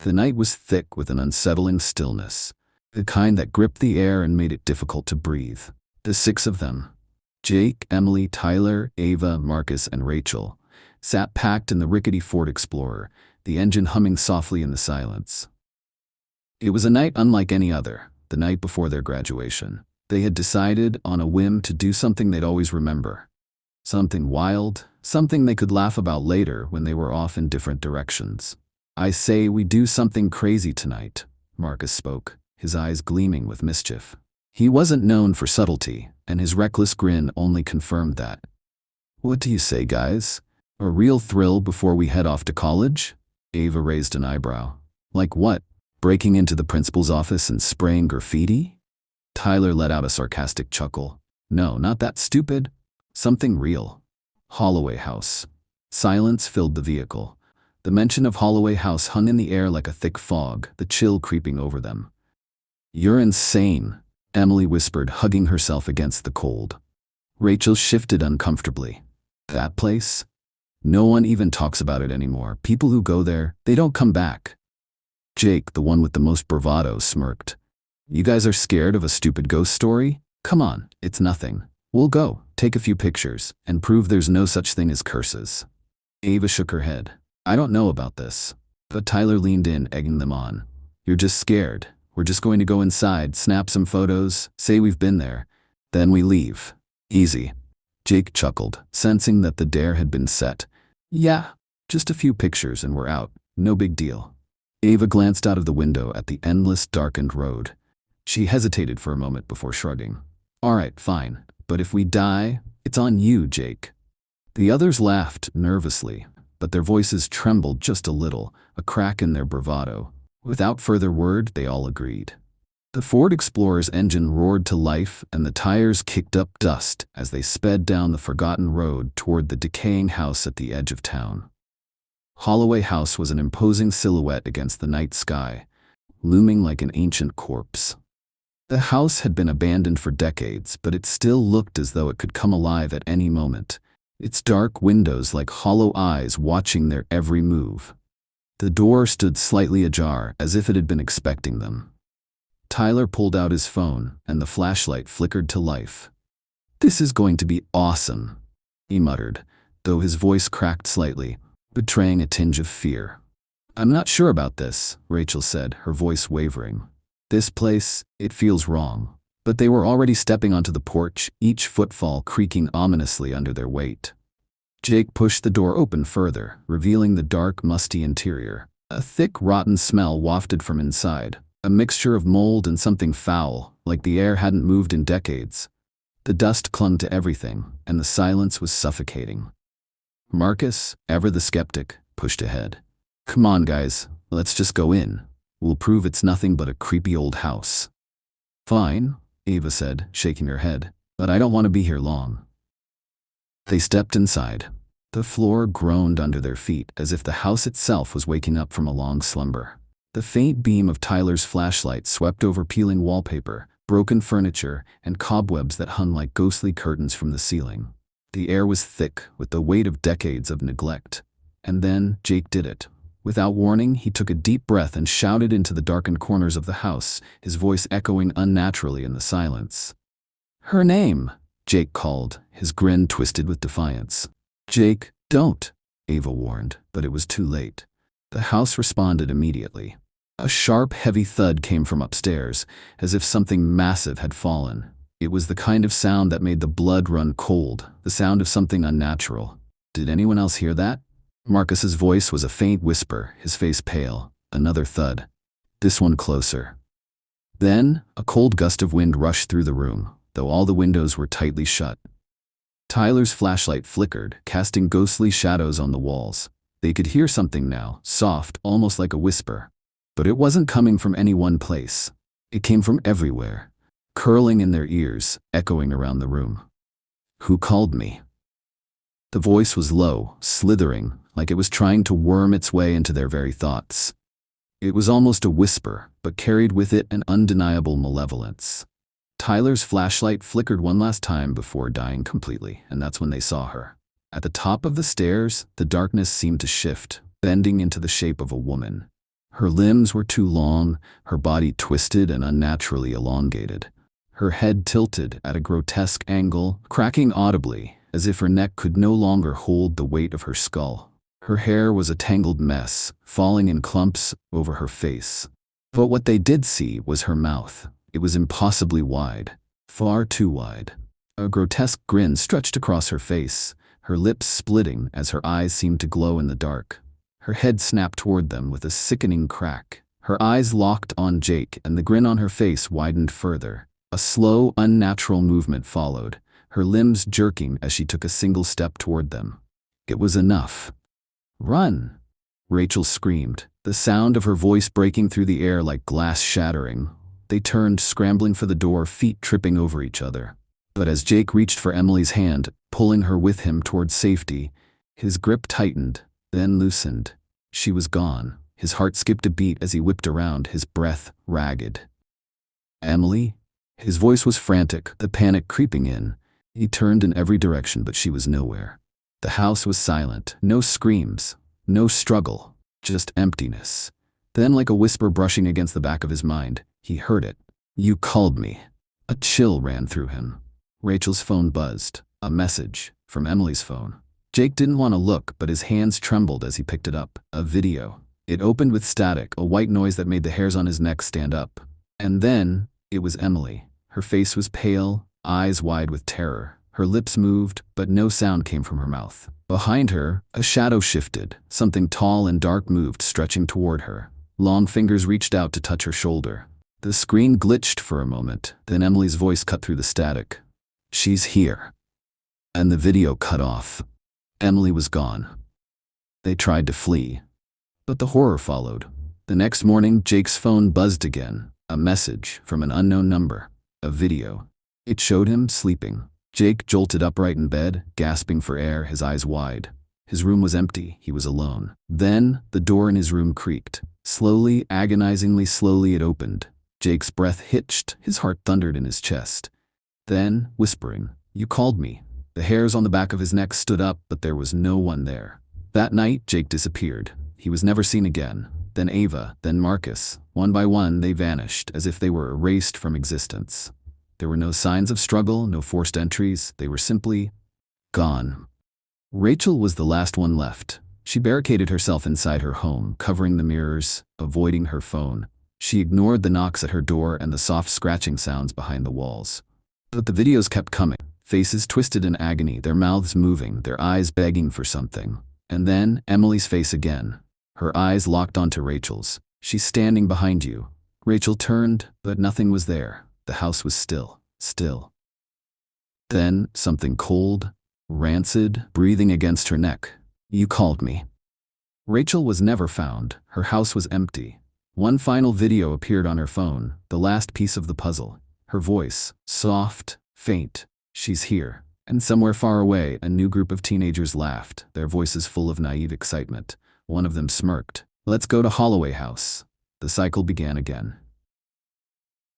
The night was thick with an unsettling stillness, the kind that gripped the air and made it difficult to breathe. The six of them, Jake, Emily, Tyler, Ava, Marcus, and Rachel, sat packed in the rickety Ford Explorer, the engine humming softly in the silence. It was a night unlike any other, the night before their graduation. They had decided, on a whim, to do something they'd always remember. Something wild, something they could laugh about later when they were off in different directions. "I say we do something crazy tonight," Marcus spoke, his eyes gleaming with mischief. He wasn't known for subtlety, and his reckless grin only confirmed that. "What do you say, guys? A real thrill before we head off to college?" Ava raised an eyebrow. "Like what? Breaking into the principal's office and spraying graffiti?" Tyler let out a sarcastic chuckle. "No, not that stupid. Something real. Holloway House." Silence filled the vehicle. The mention of Holloway House hung in the air like a thick fog, the chill creeping over them. "You're insane," Emily whispered, hugging herself against the cold. Rachel shifted uncomfortably. "That place? No one even talks about it anymore. People who go there, they don't come back." Jake, the one with the most bravado, smirked. "You guys are scared of a stupid ghost story? Come on, it's nothing. We'll go, take a few pictures, and prove there's no such thing as curses." Ava shook her head. "I don't know about this." But Tyler leaned in, egging them on. "You're just scared. We're just going to go inside, snap some photos, say we've been there. Then we leave. Easy." Jake chuckled, sensing that the dare had been set. "Yeah, just a few pictures and we're out. No big deal." Ava glanced out of the window at the endless, darkened road. She hesitated for a moment before shrugging. "All right, fine. But if we die, it's on you, Jake." The others laughed nervously, but their voices trembled just a little, a crack in their bravado. Without further word, they all agreed. The Ford Explorer's engine roared to life and the tires kicked up dust as they sped down the forgotten road toward the decaying house at the edge of town. Holloway House was an imposing silhouette against the night sky, looming like an ancient corpse. The house had been abandoned for decades, but it still looked as though it could come alive at any moment, its dark windows like hollow eyes watching their every move. The door stood slightly ajar, as if it had been expecting them. Tyler pulled out his phone, and the flashlight flickered to life. "This is going to be awesome," he muttered, though his voice cracked slightly, betraying a tinge of fear. "I'm not sure about this," Rachel said, her voice wavering. "This place, it feels wrong." But they were already stepping onto the porch, each footfall creaking ominously under their weight. Jake pushed the door open further, revealing the dark, musty interior. A thick, rotten smell wafted from inside, a mixture of mold and something foul, like the air hadn't moved in decades. The dust clung to everything, and the silence was suffocating. Marcus, ever the skeptic, pushed ahead. "Come on, guys, let's just go in. We'll prove it's nothing but a creepy old house." "Fine," Ava said, shaking her head, "but I don't want to be here long." They stepped inside. The floor groaned under their feet as if the house itself was waking up from a long slumber. The faint beam of Tyler's flashlight swept over peeling wallpaper, broken furniture, and cobwebs that hung like ghostly curtains from the ceiling. The air was thick with the weight of decades of neglect. And then Jake did it. Without warning, he took a deep breath and shouted into the darkened corners of the house, his voice echoing unnaturally in the silence. "Her name!" Jake called, his grin twisted with defiance. "Jake, don't," Ava warned, but it was too late. The house responded immediately. A sharp, heavy thud came from upstairs, as if something massive had fallen. It was the kind of sound that made the blood run cold, the sound of something unnatural. Did anyone else hear that? Marcus's voice was a faint whisper, his face pale. Another thud. This one closer. Then, a cold gust of wind rushed through the room, though all the windows were tightly shut. Tyler's flashlight flickered, casting ghostly shadows on the walls. They could hear something now, soft, almost like a whisper. But it wasn't coming from any one place. It came from everywhere, curling in their ears, echoing around the room. "Who called me?" The voice was low, slithering, like it was trying to worm its way into their very thoughts. It was almost a whisper, but carried with it an undeniable malevolence. Tyler's flashlight flickered one last time before dying completely, and that's when they saw her. At the top of the stairs, the darkness seemed to shift, bending into the shape of a woman. Her limbs were too long, her body twisted and unnaturally elongated. Her head tilted at a grotesque angle, cracking audibly, as if her neck could no longer hold the weight of her skull. Her hair was a tangled mess, falling in clumps over her face. But what they did see was her mouth. It was impossibly wide, far too wide. A grotesque grin stretched across her face, her lips splitting as her eyes seemed to glow in the dark. Her head snapped toward them with a sickening crack. Her eyes locked on Jake, and the grin on her face widened further. A slow, unnatural movement followed, her limbs jerking as she took a single step toward them. It was enough. "Run!" Rachel screamed, the sound of her voice breaking through the air like glass shattering. They turned, scrambling for the door, feet tripping over each other. But as Jake reached for Emily's hand, pulling her with him toward safety, his grip tightened, then loosened. She was gone. His heart skipped a beat as he whipped around, his breath ragged. "Emily?" His voice was frantic, the panic creeping in. He turned in every direction, but she was nowhere. The house was silent. No screams, no struggle, just emptiness. Then, like a whisper brushing against the back of his mind, he heard it. "You called me." A chill ran through him. Rachel's phone buzzed. A message from Emily's phone. Jake didn't want to look, but his hands trembled as he picked it up. A video. It opened with static, a white noise that made the hairs on his neck stand up. And then, it was Emily. Her face was pale, eyes wide with terror. Her lips moved, but no sound came from her mouth. Behind her, a shadow shifted. Something tall and dark moved, stretching toward her. Long fingers reached out to touch her shoulder. The screen glitched for a moment, then Emily's voice cut through the static. "She's here." And the video cut off. Emily was gone. They tried to flee, but the horror followed. The next morning, Jake's phone buzzed again. A message from an unknown number. A video. It showed him sleeping. Jake jolted upright in bed, gasping for air, his eyes wide. His room was empty. He was alone. Then, the door in his room creaked. Slowly, agonizingly slowly, it opened. Jake's breath hitched. His heart thundered in his chest. Then, whispering, "You called me." The hairs on the back of his neck stood up, but there was no one there. That night, Jake disappeared. He was never seen again. Then Ava, then Marcus. One by one, they vanished, as if they were erased from existence. There were no signs of struggle, no forced entries. They were simply gone. Rachel was the last one left. She barricaded herself inside her home, covering the mirrors, avoiding her phone. She ignored the knocks at her door and the soft scratching sounds behind the walls. But the videos kept coming, faces twisted in agony, their mouths moving, their eyes begging for something. And then, Emily's face again. Her eyes locked onto Rachel's. "She's standing behind you." Rachel turned, but nothing was there. The house was still, still. Then, something cold, rancid, breathing against her neck. "You called me." Rachel was never found. Her house was empty. One final video appeared on her phone, the last piece of the puzzle. Her voice, soft, faint. "She's here." And somewhere far away, a new group of teenagers laughed, their voices full of naive excitement. One of them smirked. "Let's go to Holloway House." The cycle began again.